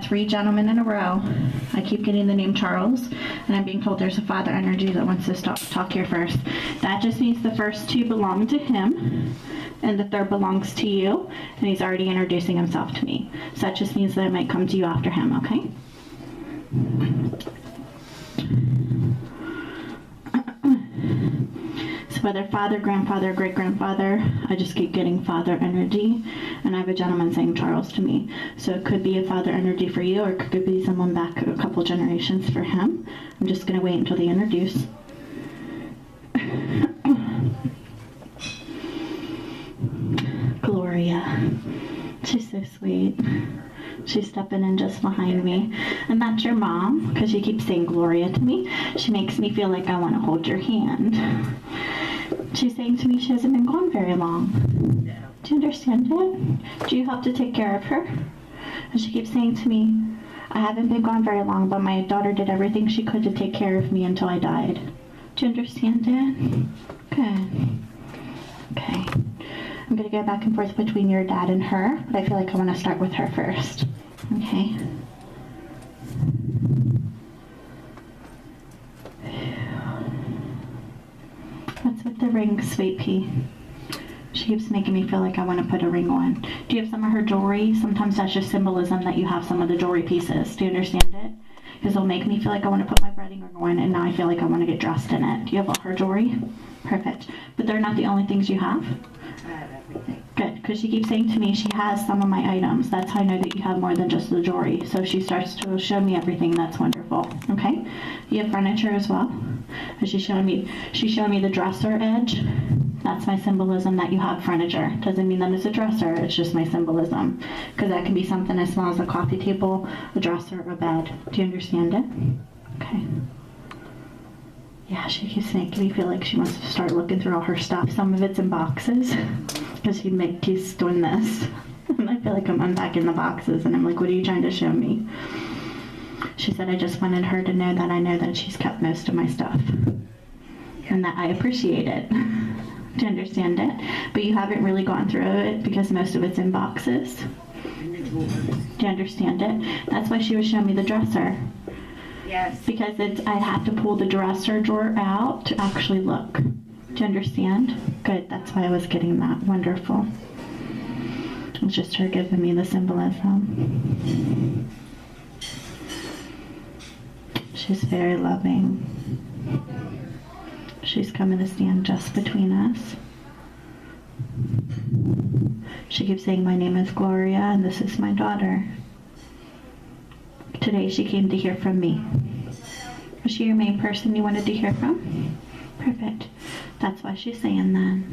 got 3 gentlemen in a row. I keep getting the name Charles, and I'm being told there's a father energy that wants to talk here first. That just means the first 2 belong to him, and the third belongs to you, and he's already introducing himself to me. So that just means that I might come to you after him, okay? So whether father, grandfather, great-grandfather, I just keep getting father energy, and I have a gentleman saying Charles to me. So it could be a father energy for you, or it could be someone back a couple generations for him. I'm just going to wait until they introduce. Gloria. She's so sweet. She's stepping in just behind me. And that's your mom, because she keeps saying Gloria to me. She makes me feel like I want to hold your hand. She's saying to me she hasn't been gone very long. Do you understand it? Do you have to take care of her? And she keeps saying to me, I haven't been gone very long, but my daughter did everything she could to take care of me until I died. Do you understand it? Good. Okay. I'm going to go back and forth between your dad and her, but I feel like I want to start with her first. Okay. What's with the ring, sweet pea? She keeps making me feel like I want to put a ring on. Do you have some of her jewelry? Sometimes that's just symbolism that you have some of the jewelry pieces. Do you understand it? Because it'll make me feel like I want to put my wedding ring on, and now I feel like I want to get dressed in it. Do you have all her jewelry? Perfect. But they're not the only things you have? I have everything. Good, because she keeps saying to me she has some of my items. That's how I know that you have more than just the jewelry. So if she starts to show me everything, that's wonderful. Okay? You have furniture as well? And she's showing me the dresser edge. That's my symbolism that you have furniture. Doesn't mean that it's a dresser, it's just my symbolism. Because that can be something as small as a coffee table, a dresser, or a bed. Do you understand it? Okay. Yeah, she keeps making me feel like she wants to start looking through all her stuff. Some of it's in boxes, because she's doing this. And I feel like I'm unpacking the boxes, and I'm like, what are you trying to show me? She said I just wanted her to know that I know that she's kept most of my stuff. And that I appreciate it. Do you understand it? But you haven't really gone through it, because most of it's in boxes. Do you understand it? That's why she was showing me the dresser. Yes. Because I'd have to pull the dresser drawer out to actually look. Do you understand? Good, that's why I was getting that. Wonderful. It's just her giving me the symbolism. She's very loving. She's coming to stand just between us. She keeps saying, my name is Gloria, and this is my daughter. Today she came to hear from me. Was she your main person you wanted to hear from? Perfect. That's why she's saying that.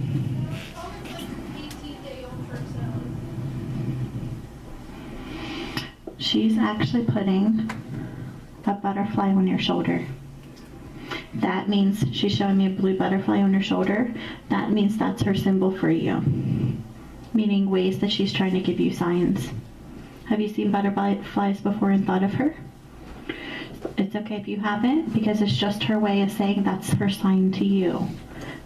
She's actually putting a butterfly on your shoulder. That means she's showing me a blue butterfly on her shoulder. That means that's her symbol for you. Meaning ways that she's trying to give you signs. Have you seen butterflies before and thought of her? It's okay if you haven't, because it's just her way of saying that's her sign to you.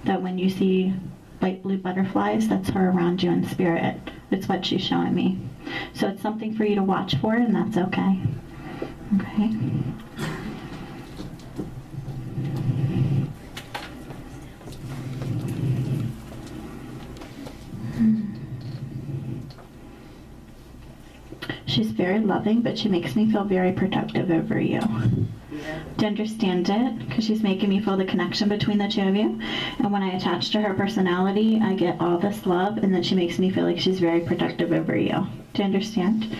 That when you see light blue butterflies, that's her around you in spirit. It's what she's showing me. So it's something for you to watch for, and that's okay. Okay? She's very loving, but she makes me feel very protective over you. Yeah. Do you understand it? Because she's making me feel the connection between the two of you. And when I attach to her personality, I get all this love, and then she makes me feel like she's very protective over you. Do you understand?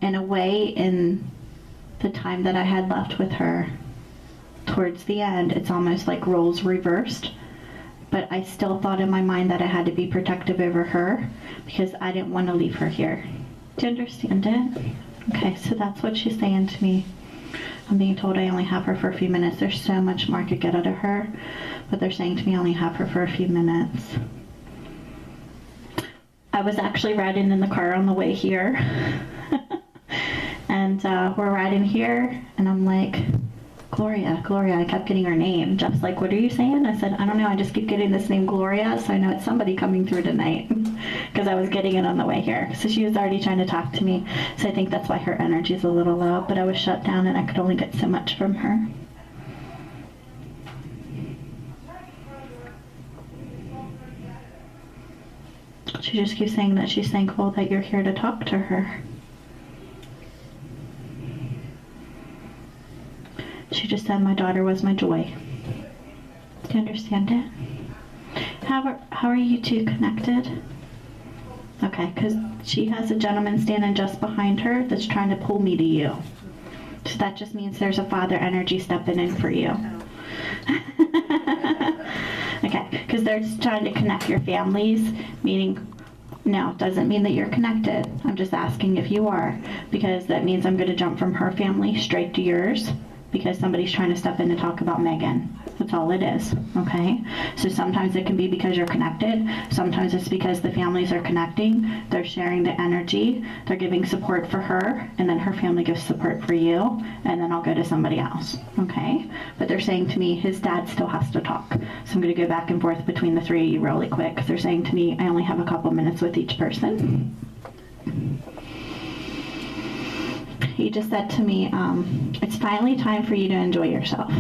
In a way, in the time that I had left with her, towards the end, it's almost like roles reversed. But I still thought in my mind that I had to be protective over her, because I didn't want to leave her here. Do you understand it? Okay, so that's what she's saying to me. I'm being told I only have her for a few minutes. There's so much more I could get out of her, but they're saying to me I only have her for a few minutes. I was actually riding in the car on the way here, and we're riding here, and I'm like, Gloria, Gloria. I kept getting her name. Jeff's like, what are you saying? I said, I don't know. I just keep getting this name Gloria, so I know it's somebody coming through tonight because I was getting it on the way here. So she was already trying to talk to me. So I think that's why her energy is a little low, but I was shut down and I could only get so much from her. She just keeps saying that she's thankful that you're here to talk to her. She just said my daughter was my joy. Do you understand it? How are you two connected? Okay, because she has a gentleman standing just behind her that's trying to pull me to you. So that just means there's a father energy stepping in for you. Okay, because they're just trying to connect your families, meaning, no, it doesn't mean that you're connected. I'm just asking if you are, because that means I'm going to jump from her family straight to yours, because somebody's trying to step in to talk about Megan. That's all it is, okay? So sometimes it can be because you're connected. Sometimes it's because the families are connecting. They're sharing the energy. They're giving support for her, and then her family gives support for you, and then I'll go to somebody else, okay? But they're saying to me, his dad still has to talk. So I'm going to go back and forth between the three of you really quick, because they're saying to me, I only have a couple minutes with each person. He just said to me, it's finally time for you to enjoy yourself.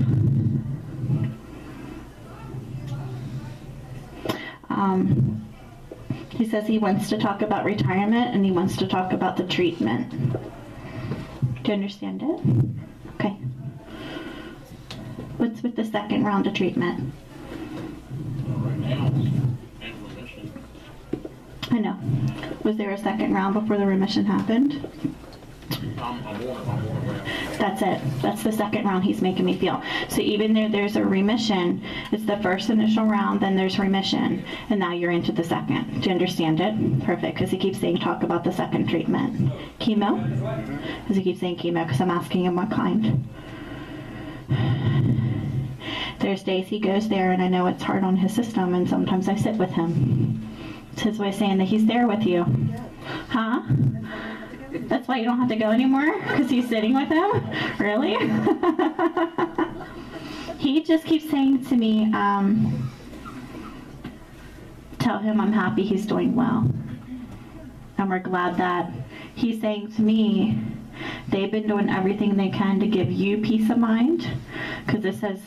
He says he wants to talk about retirement and he wants to talk about the treatment. Do you understand it? Okay. What's with the second round of treatment? Right now, in remission. I know. Was there a second round before the remission happened? I'm aware. That's it. That's the second round he's making me feel. So even though there's a remission, it's the first initial round, then there's remission, and now you're into the second. Do you understand it? Perfect, because he keeps saying talk about the second treatment. Chemo? Because he keeps saying chemo, because I'm asking him what kind. There's days he goes there, and I know it's hard on his system, and sometimes I sit with him. It's his way of saying that he's there with you. Huh? That's why you don't have to go anymore? Because he's sitting with him? Really? He just keeps saying to me, tell him I'm happy he's doing well. And we're glad that he's saying to me, they've been doing everything they can to give you peace of mind, because it says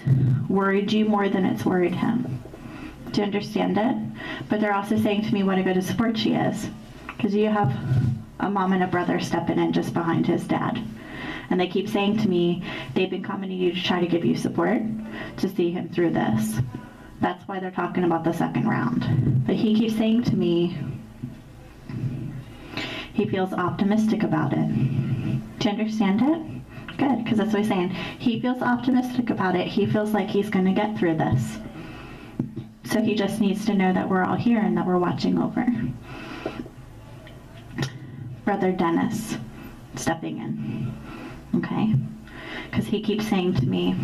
worried you more than it's worried him. Do you understand it? But they're also saying to me what a good support she is, because you have a mom and a brother stepping in just behind his dad. And they keep saying to me, they've been coming to you to try to give you support to see him through this. That's why they're talking about the second round. But he keeps saying to me, he feels optimistic about it. Do you understand it? Good, because that's what he's saying. He feels optimistic about it. He feels like he's going to get through this. So he just needs to know that we're all here and that we're watching over. Brother Dennis stepping in, okay? Because he keeps saying to me,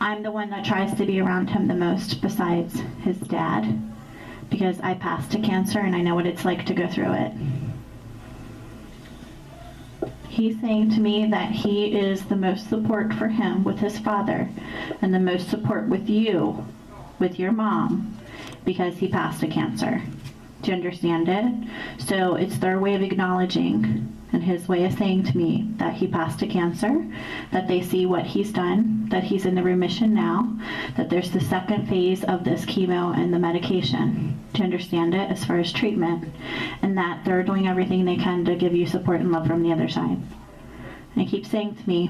I'm the one that tries to be around him the most besides his dad, because I passed to cancer and I know what it's like to go through it. He's saying to me that he is the most support for him with his father and the most support with you, with your mom, because he passed to cancer. Do you understand it? So it's their way of acknowledging and his way of saying to me that he passed to cancer, that they see what he's done, that he's in the remission now, that there's the second phase of this chemo and the medication. Do you understand it? As far as treatment, and that they're doing everything they can to give you support and love from the other side. And he keeps saying to me,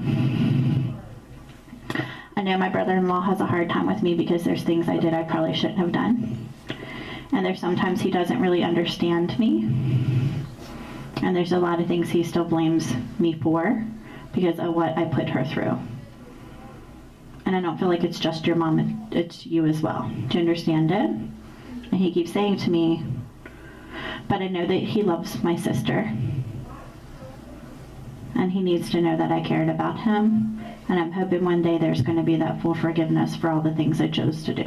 I know my brother-in-law has a hard time with me because there's things I did I probably shouldn't have done. And there's sometimes he doesn't really understand me. And there's a lot of things he still blames me for because of what I put her through. And I don't feel like it's just your mom, it's you as well. Do you understand it? And he keeps saying to me, but I know that he loves my sister. And he needs to know that I cared about him. And I'm hoping one day there's going to be that full forgiveness for all the things I chose to do.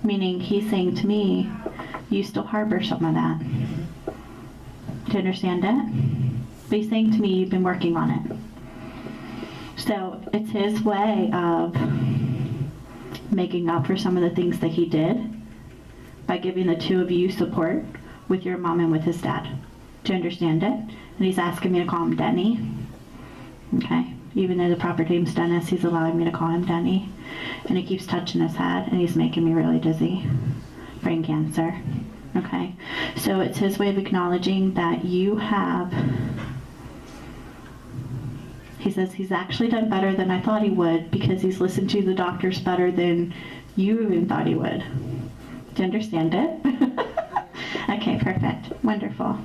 Meaning he's saying to me, you still harbor some of that. Do you understand it? But he's saying to me, you've been working on it. So it's his way of making up for some of the things that he did by giving the two of you support with your mom and with his dad. Do you understand it? And he's asking me to call him Denny. Okay. Even though the proper name's Dennis, he's allowing me to call him Denny. And he keeps touching his head, and he's making me really dizzy. Brain cancer. Okay. So it's his way of acknowledging that you have... He says he's actually done better than I thought he would because he's listened to the doctors better than you even thought he would. Do you understand it? Okay, perfect. Wonderful. All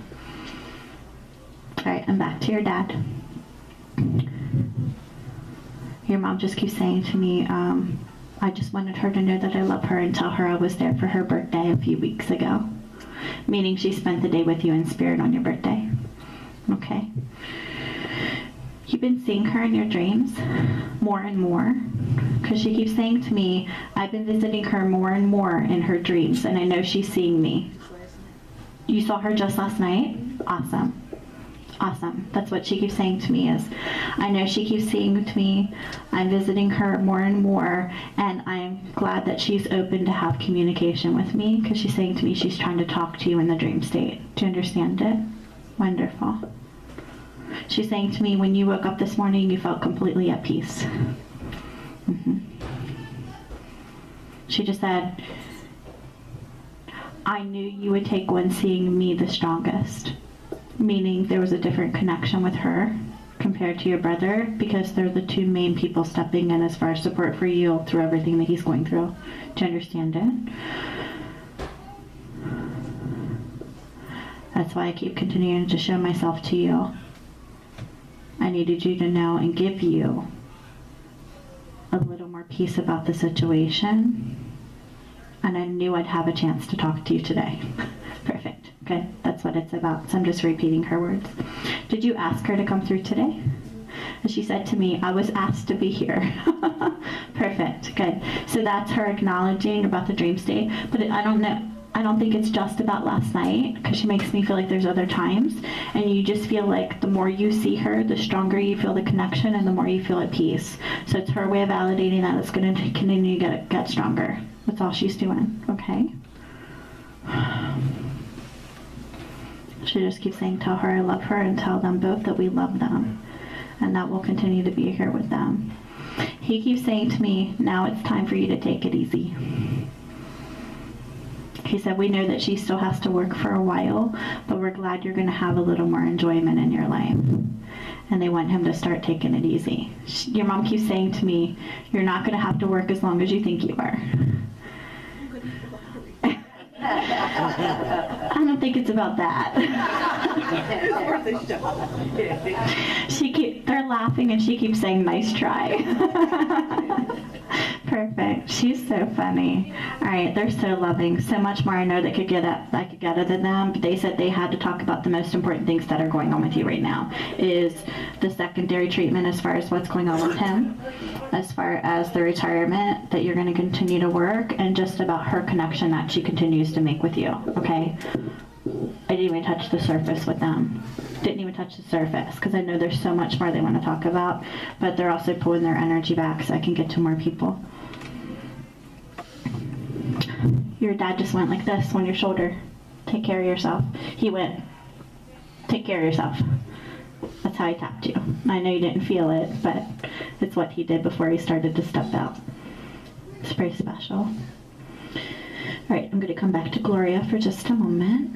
right, I'm back to your dad. Your mom just keeps saying to me, I just wanted her to know that I love her and tell her I was there for her birthday a few weeks ago. Meaning she spent the day with you in spirit on your birthday. Okay. You've been seeing her in your dreams more and more, because she keeps saying to me, I've been visiting her more and more in her dreams, and I know she's seeing me. You saw her just last night? Awesome. Awesome. That's what she keeps saying to me is, I know she keeps saying to me, I'm visiting her more and more, and I'm glad that she's open to have communication with me, because she's saying to me she's trying to talk to you in the dream state. Do you understand it? Wonderful. She's saying to me, when you woke up this morning, you felt completely at peace. She just said, I knew you would take one seeing me the strongest. Meaning there was a different connection with her compared to your brother, because they're the two main people stepping in as far as support for you through everything that he's going through. Do you understand it? That's why I keep continuing to show myself to you. I needed you to know and give you a little more peace about the situation. And I knew I'd have a chance to talk to you today. Perfect. Okay, that's what it's about. So I'm just repeating her words. Did you ask her to come through today? And she said to me, I was asked to be here. Perfect. Good. So that's her acknowledging about the dream state. But I don't know. I don't think it's just about last night, because she makes me feel like there's other times, and you just feel like the more you see her, the stronger you feel the connection, and the more you feel at peace. So it's her way of validating that it's going to continue to get stronger. That's all she's doing, okay? She just keeps saying, tell her I love her, and tell them both that we love them, and that we'll continue to be here with them. He keeps saying to me, now it's time for you to take it easy. He said, we know that she still has to work for a while, but we're glad you're going to have a little more enjoyment in your life. And they want him to start taking it easy. Your mom keeps saying to me, you're not going to have to work as long as you think you are. I don't think it's about that. They're laughing and she keeps saying, nice try. Perfect. She's so funny. All right, they're so loving. So much more I know that I could get out of them. But they said they had to talk about the most important things that are going on with you right now. Is the secondary treatment as far as what's going on with him, as far as the retirement that you're going to continue to work, and just about her connection that she continues to make with you. Okay? I didn't even touch the surface with them. Didn't even touch the surface, because I know there's so much more they want to talk about, but they're also pulling their energy back so I can get to more people. Your dad just went like this on your shoulder. Take care of yourself. He went, take care of yourself. That's how he tapped you. I know you didn't feel it, but it's what he did before he started to step out. It's pretty special. All right, I'm going to come back to Gloria for just a moment.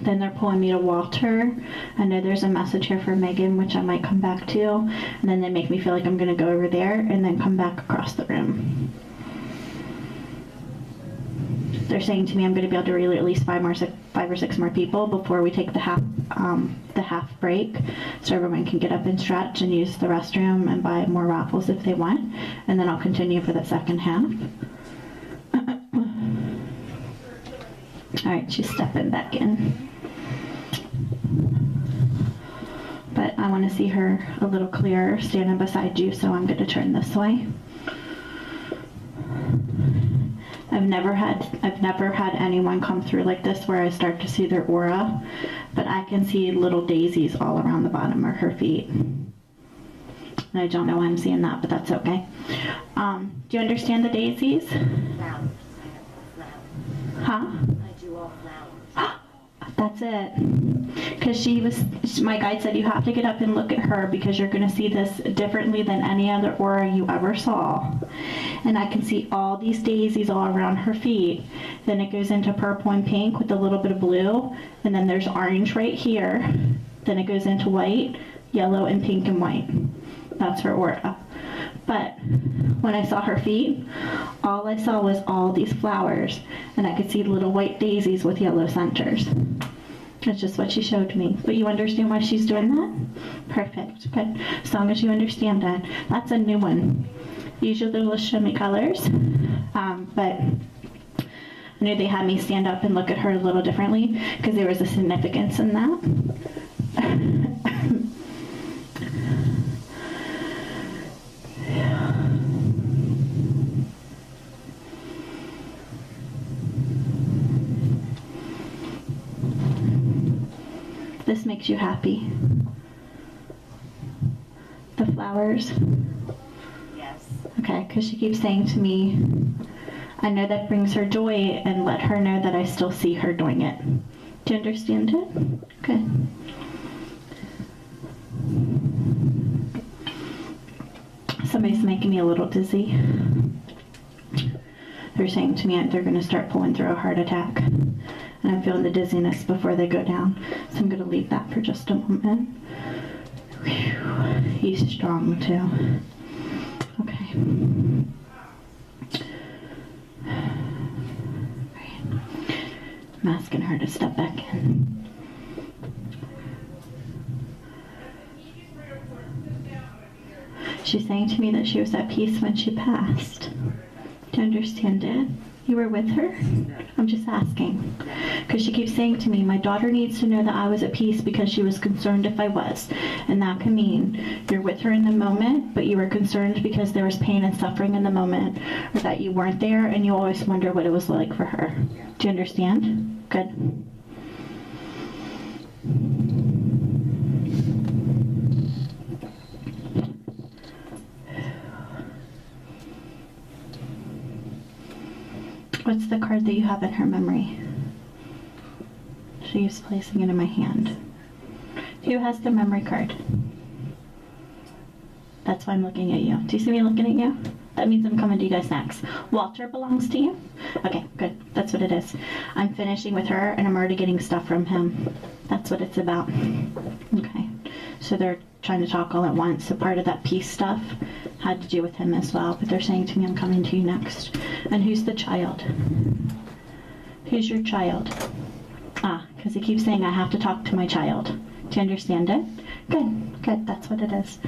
Then they're pulling me to Walter. I know there's a message here for Megan, which I might come back to. And then they make me feel like I'm going to go over there and then come back across the room. They're saying to me I'm going to be able to reel at least 5 or 6 more people before we take the half break, so everyone can get up and stretch and use the restroom and buy more raffles if they want. And then I'll continue for the second half. All right, she's stepping back in. But I want to see her a little clearer standing beside you, so I'm going to turn this way. I've never had anyone come through like this where I start to see their aura, but I can see little daisies all around the bottom of her feet. And I don't know why I'm seeing that, but that's okay. Do you understand the daisies? Flowers. I have flowers. Huh? I do all flowers. That's it. Because my guide said you have to get up and look at her because you're going to see this differently than any other aura you ever saw. And I can see all these daisies all around her feet. Then it goes into purple and pink with a little bit of blue. And then there's orange right here. Then it goes into white, yellow, and pink and white. That's her aura. But when I saw her feet, all I saw was all these flowers, and I could see little white daisies with yellow centers. That's just what she showed me. But you understand why she's doing that? Perfect. Good. As long as you understand that. That's a new one. Usually they'll show me colors, but I knew they had me stand up and look at her a little differently because there was a significance in that. This makes you happy. The flowers. Yes. Okay, because she keeps saying to me, I know that brings her joy, and let her know that I still see her doing it. Do you understand it? Good. Somebody's making me a little dizzy. They're saying to me they're going to start pulling through a heart attack. And I'm feeling the dizziness before they go down. So I'm going to leave that for just a moment. Whew. He's strong too. Okay. Right. I'm asking her to step back in. She's saying to me that she was at peace when she passed. Do you understand it? You were with her? I'm just asking. Because she keeps saying to me, my daughter needs to know that I was at peace because she was concerned if I was. And that can mean you're with her in the moment, but you were concerned because there was pain and suffering in the moment, or that you weren't there and you always wonder what it was like for her. Do you understand? Good. What's the card that you have in her memory? She is placing it in my hand. Who has the memory card? That's why I'm looking at you. Do you see me looking at you? That means I'm coming to you guys next. Walter belongs to you? Okay, good. That's what it is. I'm finishing with her, and I'm already getting stuff from him. That's what it's about. Okay. So they're trying to talk all at once. So part of that peace stuff had to do with him as well. But they're saying to me, I'm coming to you next. And who's the child? Who's your child? Because he keeps saying I have to talk to my child. Do you understand it? Good, good, that's what it is.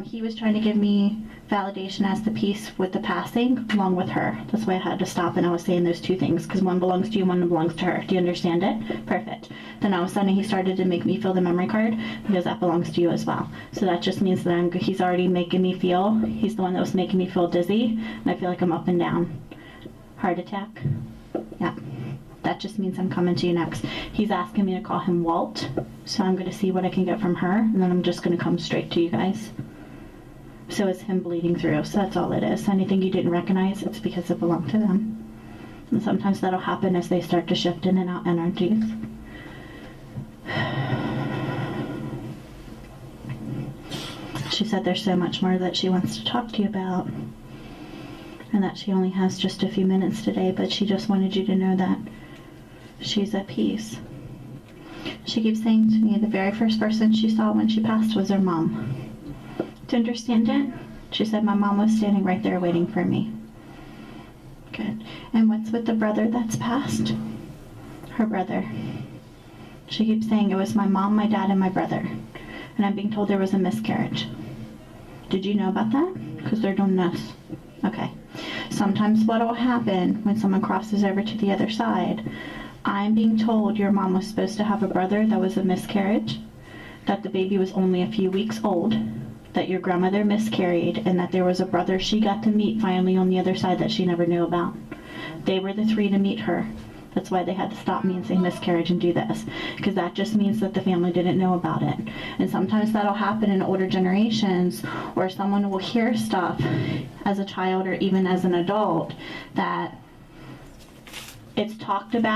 He was trying to give me validation as the peace with the passing, along with her. That's why I had to stop and I was saying those two things, because one belongs to you, one belongs to her. Do you understand it? Perfect. Then all of a sudden he started to make me feel the memory card, because that belongs to you as well. So that just means that he's already making me feel, he's the one that was making me feel dizzy, and I feel like I'm up and down. Heart attack? Yeah. That just means I'm coming to you next. He's asking me to call him Walt, so I'm going to see what I can get from her, and then I'm just going to come straight to you guys. So it's him bleeding through, so that's all it is. Anything you didn't recognize, it's because it belonged to them. And sometimes that'll happen as they start to shift in and out energies. She said there's so much more that she wants to talk to you about, and that she only has just a few minutes today, but she just wanted you to know that she's at peace. She keeps saying to me the very first person she saw when she passed was her mom. Do you understand it? She said my mom was standing right there waiting for me. Good. And what's with the brother that's passed? Her brother. She keeps saying it was my mom, my dad, and my brother. And I'm being told there was a miscarriage. Did you know about that? Because they're doing this. Okay. Sometimes what will happen when someone crosses over to the other side, I'm being told your mom was supposed to have a brother that was a miscarriage, that the baby was only a few weeks old, that your grandmother miscarried, and that there was a brother she got to meet finally on the other side that she never knew about. They were the 3 to meet her. That's why they had to stop me and say miscarriage and do this, because that just means that the family didn't know about it. And sometimes that'll happen in older generations, or someone will hear stuff as a child or even as an adult that it's talked about